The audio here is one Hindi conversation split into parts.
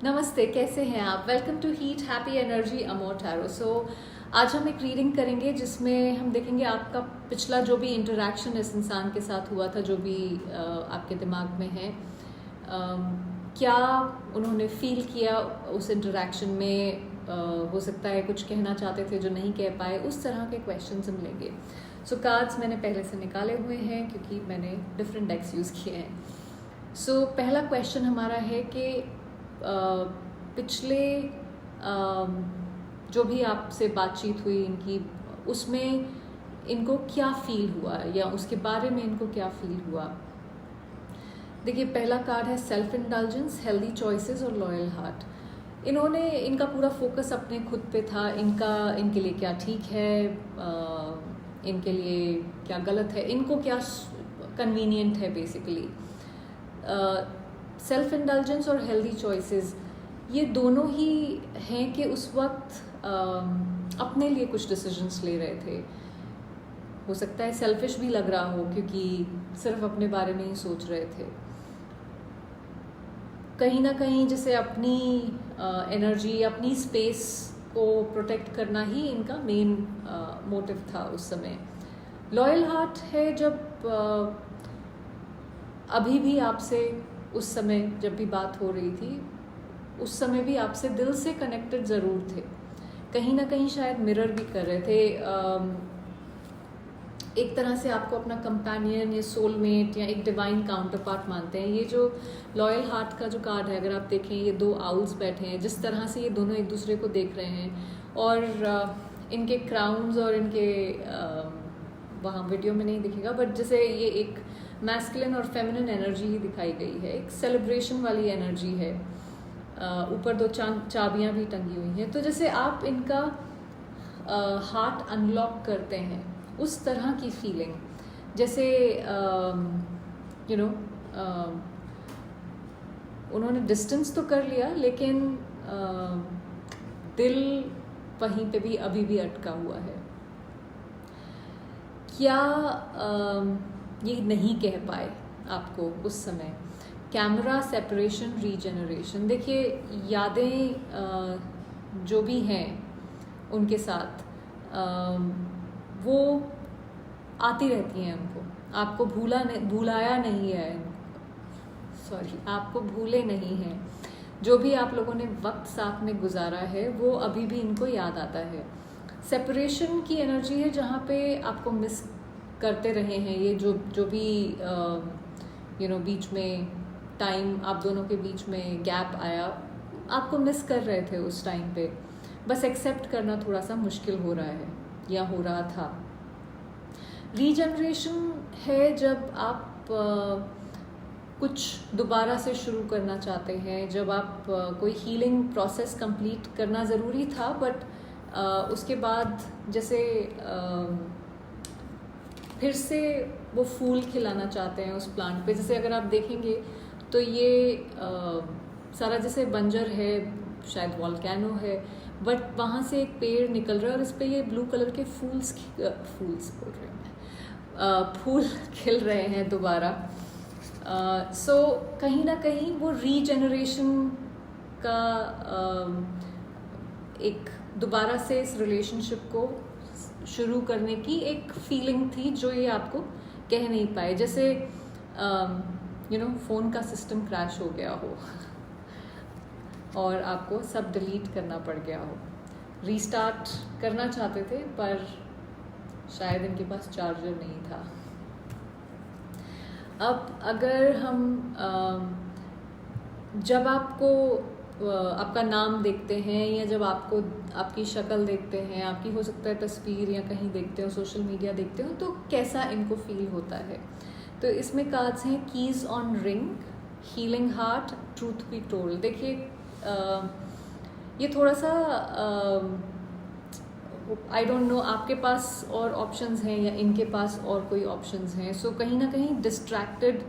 नमस्ते, कैसे हैं आप? Welcome to heat happy energy amor tarot. आज हम एक रीडिंग करेंगे जिसमें हम देखेंगे आपका पिछला जो भी इंटरेक्शन इस इंसान के साथ हुआ था, जो भी आपके दिमाग में है, क्या उन्होंने फील किया उस इंटरेक्शन में। हो सकता है कुछ कहना चाहते थे जो नहीं कह पाए, उस तरह के क्वेश्चंस हम लेंगे। कार्ड्स मैंने पहले से निकाले हुए हैं क्योंकि मैंने डिफरेंट डेक्स यूज़ किए हैं। पहला क्वेश्चन हमारा है कि पिछले जो भी आपसे बातचीत हुई इनकी, उसमें इनको क्या फील हुआ या उसके बारे में इनको क्या फील हुआ। देखिए, पहला कार्ड है सेल्फ इंडल्जेंस, हेल्दी चॉइसेस और लॉयल हार्ट। इनका पूरा फोकस अपने खुद पे था। इनके लिए क्या ठीक है, इनके लिए क्या गलत है, इनको क्या कन्वीनियंट है बेसिकली। सेल्फ इंडल्जेंस और हेल्दी चॉइसेस, ये दोनों ही हैं कि उस वक्त अपने लिए कुछ डिसीजंस ले रहे थे। हो सकता है सेल्फिश भी लग रहा हो क्योंकि सिर्फ अपने बारे में ही सोच रहे थे। कहीं ना कहीं जैसे अपनी एनर्जी, अपनी स्पेस को प्रोटेक्ट करना ही इनका मेन मोटिव था उस समय। लॉयल हार्ट है जब अभी भी आपसे, उस समय जब भी बात हो रही थी, उस समय भी आपसे दिल से कनेक्टेड ज़रूर थे। कहीं ना कहीं शायद मिरर भी कर रहे थे। एक तरह से आपको अपना कंपेनियन या सोलमेट या एक डिवाइन काउंटर पार्ट मानते हैं। ये जो लॉयल हार्ट का जो कार्ड है, अगर आप देखें, ये दो आउल्स बैठे हैं, जिस तरह से ये दोनों एक दूसरे को देख रहे हैं। और इनके क्राउन्स और इनके वहाँ वीडियो में नहीं दिखेगा, बट जैसे ये एक मैस्कुलिन और फेमिनिन एनर्जी ही दिखाई गई है। एक सेलिब्रेशन वाली एनर्जी है। ऊपर दो चाबियाँ भी टंगी हुई हैं। तो जैसे आप इनका हार्ट अनलॉक करते हैं, उस तरह की फीलिंग। जैसे उन्होंने डिस्टेंस तो कर लिया, लेकिन दिल वहीं पे भी अभी भी अटका हुआ है। क्या ये नहीं कह पाए आपको उस समय। Camera, separation, regeneration. देखिए, यादें जो भी हैं उनके साथ, वो आती रहती हैं उनको। आपको भुलाया नहीं है, सॉरी, आपको भूले नहीं हैं। जो भी आप लोगों ने वक्त साथ में गुजारा है वो अभी भी इनको याद आता है। सेपरेशन की एनर्जी है, जहाँ पे आपको मिस करते रहे हैं। ये जो भी बीच में टाइम, आप दोनों के बीच में गैप आया, आपको मिस कर रहे थे उस टाइम पे। बस एक्सेप्ट करना थोड़ा सा मुश्किल हो रहा है या हो रहा था। रीजनरेशन है जब आप कुछ दोबारा से शुरू करना चाहते हैं, जब आप कोई हीलिंग प्रोसेस कंप्लीट करना ज़रूरी था, बट उसके बाद जैसे फिर से वो फूल खिलाना चाहते हैं उस प्लांट पे। जैसे अगर आप देखेंगे तो ये सारा जैसे बंजर है, शायद वॉल्केनो है, बट वहाँ से एक पेड़ निकल रहा है और इस पे ये ब्लू कलर के फूल्स बोल रहे हैं, फूल खिल रहे हैं दोबारा। कहीं ना कहीं वो रीजनरेशन का एक दोबारा से इस रिलेशनशिप को शुरू करने की एक फीलिंग थी, जो ये आपको कह नहीं पाए। जैसे फ़ोन का सिस्टम क्रैश हो गया हो और आपको सब डिलीट करना पड़ गया हो। रीस्टार्ट करना चाहते थे पर शायद इनके पास चार्जर नहीं था। अब अगर हम जब आपका नाम देखते हैं, या जब आपकी शक्ल देखते हैं, आपकी हो सकता है तस्वीर या कहीं देखते हो, सोशल मीडिया देखते हो, तो कैसा इनको फील होता है। तो इसमें कार्ड्स हैं keys on ring, healing heart, truth be told. देखिए, ये थोड़ा सा आई डोंट नो आपके पास और ऑप्शंस हैं या इनके पास और कोई ऑप्शंस हैं। कहीं ना कहीं डिस्ट्रैक्टेड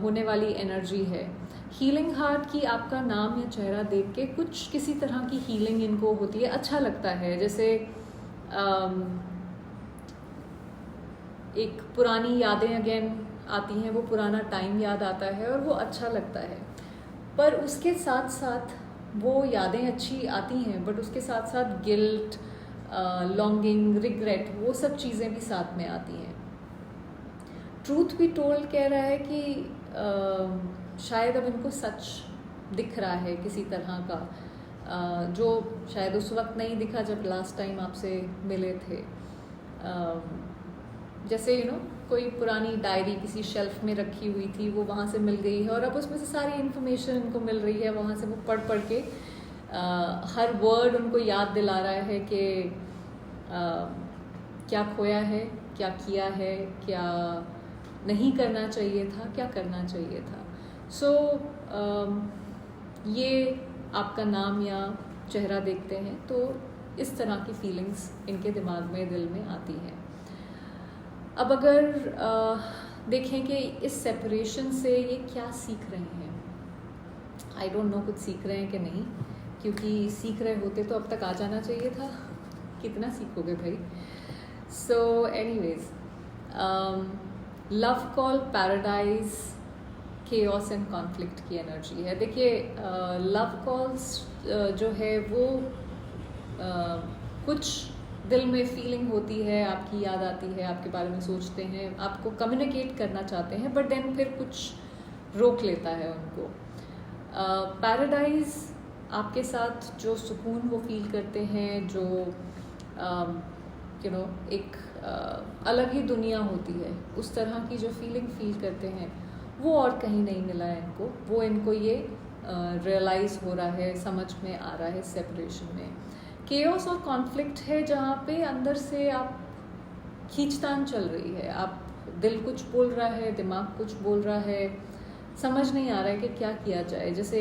होने वाली एनर्जी है। हीलिंग हार्ट की आपका नाम या चेहरा देख के किसी तरह की हीलिंग इनको होती है, अच्छा लगता है। जैसे एक पुरानी यादें अगेन आती हैं, वो पुराना टाइम याद आता है और वो अच्छा लगता है। पर उसके साथ साथ वो यादें अच्छी आती हैं, बट उसके साथ साथ गिल्ट, लॉन्गिंग, रिग्रेट, वो सब चीज़ें भी साथ में आती हैं। ट्रूथ बी टोल्ड कह रहा है कि शायद अब इनको सच दिख रहा है किसी तरह का, जो शायद उस वक्त नहीं दिखा जब लास्ट टाइम आपसे मिले थे। जैसे कोई पुरानी डायरी किसी शेल्फ में रखी हुई थी, वो वहाँ से मिल गई है और अब उसमें से सारी इन्फॉर्मेशन इनको मिल रही है, वहाँ से वो पढ़ पढ़ के हर वर्ड उनको याद दिला रहा है कि क्या खोया है, क्या किया है, क्या नहीं करना चाहिए था, क्या करना चाहिए था। सो ये आपका नाम या चेहरा देखते हैं तो इस तरह की फीलिंग्स इनके दिमाग में, दिल में आती हैं। अब अगर देखें कि इस सेपरेशन से ये क्या सीख रहे हैं, आई डोंट नो कुछ सीख रहे हैं कि नहीं, क्योंकि सीख रहे होते तो अब तक आ जाना चाहिए था, कितना सीखोगे भाई। So anyways, love call paradise, chaos and conflict की एनर्जी है। देखिए लव कॉल्स जो है वो कुछ दिल में फीलिंग होती है, आपकी याद आती है, आपके बारे में सोचते हैं, आपको कम्युनिकेट करना चाहते हैं, बट देन फिर कुछ रोक लेता है उनको। पैराडाइज आपके साथ जो सुकून वो फील करते हैं, जो एक अलग ही दुनिया होती है, उस तरह की जो फीलिंग फील करते हैं, वो और कहीं नहीं मिला है इनको। वो इनको ये रियलाइज़ हो रहा है, समझ में आ रहा है सेपरेशन में। केओस और कॉन्फ्लिक्ट है जहाँ पे अंदर से आप खींचतान चल रही है, आप दिल कुछ बोल रहा है, दिमाग कुछ बोल रहा है, समझ नहीं आ रहा है कि क्या किया जाए। जैसे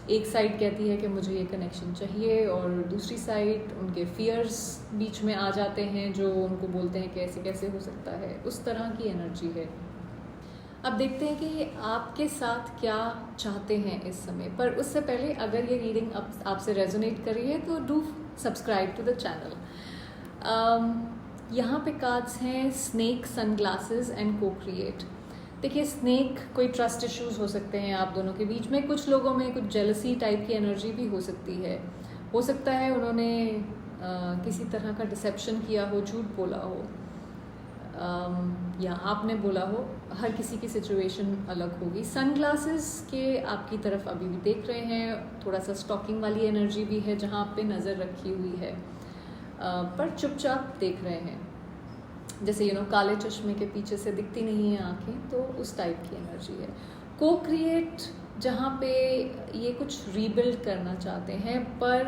एक साइड कहती है कि मुझे ये कनेक्शन चाहिए, और दूसरी साइड उनके फियर्स बीच में आ जाते हैं जो उनको बोलते हैं कि ऐसे कैसे हो सकता है। उस तरह की एनर्जी है। अब देखते हैं कि आपके साथ क्या चाहते हैं इस समय। पर उससे पहले अगर ये रीडिंग आपसे रेजोनेट कर रही है तो do subscribe to the channel. यहाँ पे कार्ड्स हैं snake, sunglasses and cocreate. देखिए स्नेक, कोई ट्रस्ट इश्यूज हो सकते हैं आप दोनों के बीच में, कुछ लोगों में कुछ जेलसी टाइप की एनर्जी भी हो सकती है। हो सकता है उन्होंने किसी तरह का डिसेप्शन किया हो, झूठ बोला हो, या आपने बोला हो। हर किसी की सिचुएशन अलग होगी। सनग्लासेस के आपकी तरफ अभी भी देख रहे हैं, थोड़ा सा स्टॉकिंग वाली एनर्जी भी है जहाँ आप पे नज़र रखी हुई है, पर चुपचाप देख रहे हैं। जैसे काले चश्मे के पीछे से दिखती नहीं है आंखें, तो उस टाइप की एनर्जी है। को क्रिएट जहाँ पे ये कुछ रीबिल्ड करना चाहते हैं, पर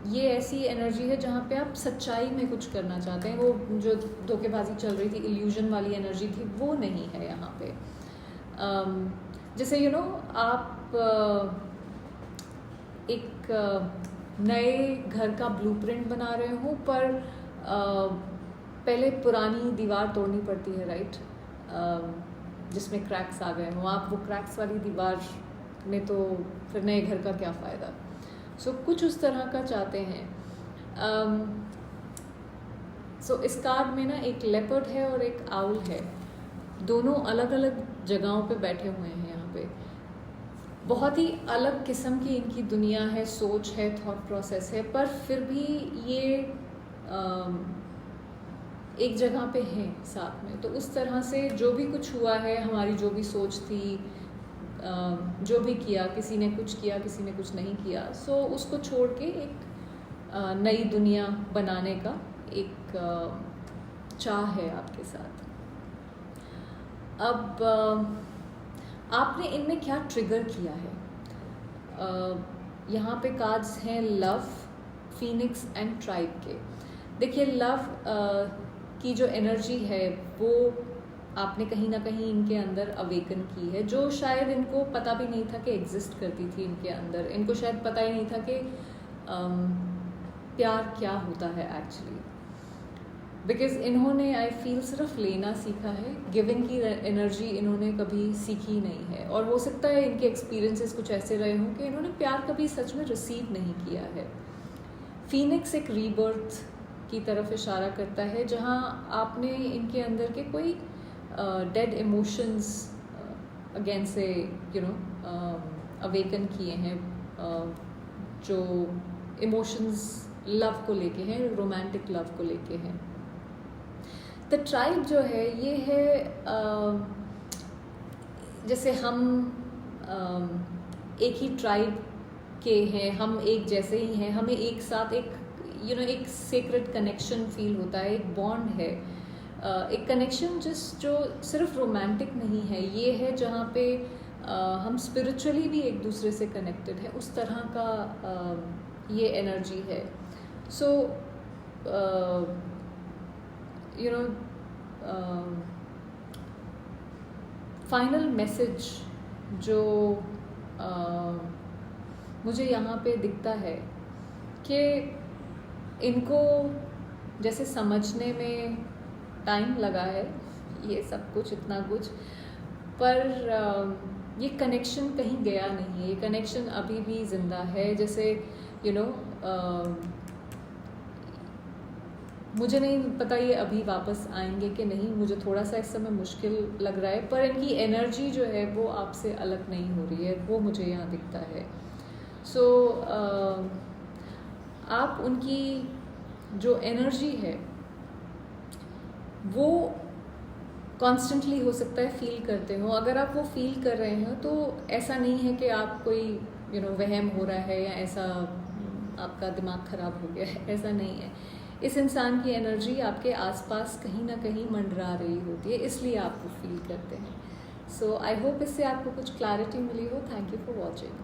ये ऐसी एनर्जी है जहाँ पे आप सच्चाई में कुछ करना चाहते हैं। वो जो धोखेबाजी चल रही थी, इल्यूजन वाली एनर्जी थी, वो नहीं है यहाँ पे। जैसे आप एक नए घर का ब्लूप्रिंट बना रहे हो, पर पहले पुरानी दीवार तोड़नी पड़ती है, राइट, जिसमें क्रैक्स आ गए हों। आप वो क्रैक्स वाली दीवार में तो फिर नए घर का क्या फ़ायदा। सो कुछ उस तरह का चाहते हैं। इस कार्ड में ना एक लेपर्ड है और एक आउल है, दोनों अलग अलग जगहों पे बैठे हुए हैं। यहाँ पे बहुत ही अलग किस्म की इनकी दुनिया है, सोच है, थॉट प्रोसेस है, पर फिर भी ये एक जगह पे हैं साथ में। तो उस तरह से जो भी कुछ हुआ है, हमारी जो भी सोच थी, जो भी किया, किसी ने कुछ किया, किसी ने कुछ नहीं किया, सो उसको छोड़ के एक नई दुनिया बनाने का एक चाह है आपके साथ। अब आपने इनमें क्या ट्रिगर किया है? यहाँ पे कार्ड्स हैं लव, फीनिक्स एंड ट्राइब के। देखिए लव की जो एनर्जी है वो आपने कहीं ना कहीं इनके अंदर अवेकन की है, जो शायद इनको पता भी नहीं था कि एग्जिस्ट करती थी इनके अंदर। इनको शायद पता ही नहीं था कि प्यार क्या होता है एक्चुअली, बिकॉज इन्होंने आई फील सिर्फ लेना सीखा है, गिविंग की एनर्जी इन्होंने कभी सीखी नहीं है। और हो सकता है इनके एक्सपीरियंसेस कुछ ऐसे रहे हों कि इन्होंने प्यार कभी सच में रिसीव नहीं किया है। फीनिक्स एक रीबर्थ की तरफ इशारा करता है, जहाँ आपने इनके अंदर के कोई डेड इमोशंस अगेन से अवेकन किए हैं, जो इमोशंस लव को लेके हैं, रोमांटिक लव को लेके हैं। द ट्राइब जो है ये है जैसे हम एक ही ट्राइब के हैं, हम एक जैसे ही हैं, हमें एक साथ एक एक सेक्रेट कनेक्शन फील होता है, एक बॉन्ड है, एक कनेक्शन जो सिर्फ रोमांटिक नहीं है, ये है जहाँ पे हम स्पिरिचुअली भी एक दूसरे से कनेक्टेड है, उस तरह का ये एनर्जी है। सो फाइनल मैसेज जो मुझे यहाँ पे दिखता है कि इनको जैसे समझने में टाइम लगा है, ये सब कुछ इतना कुछ, पर ये कनेक्शन कहीं गया नहीं है, ये कनेक्शन अभी भी ज़िंदा है। जैसे मुझे नहीं पता ये अभी वापस आएंगे कि नहीं, मुझे थोड़ा सा इस समय मुश्किल लग रहा है, पर इनकी एनर्जी जो है वो आपसे अलग नहीं हो रही है, वो मुझे यहाँ दिखता है। सो आप उनकी जो एनर्जी है वो कॉन्स्टेंटली हो सकता है फील करते हो। अगर आप वो फील कर रहे हो तो ऐसा नहीं है कि आप कोई वहम हो रहा है या ऐसा आपका दिमाग खराब हो गया है, ऐसा नहीं है। इस इंसान की एनर्जी आपके आसपास कहीं ना कहीं मंडरा रही होती है, इसलिए आप वो फील करते हैं। सो आई होप इससे आपको कुछ क्लैरिटी मिली हो। Thank you for watching.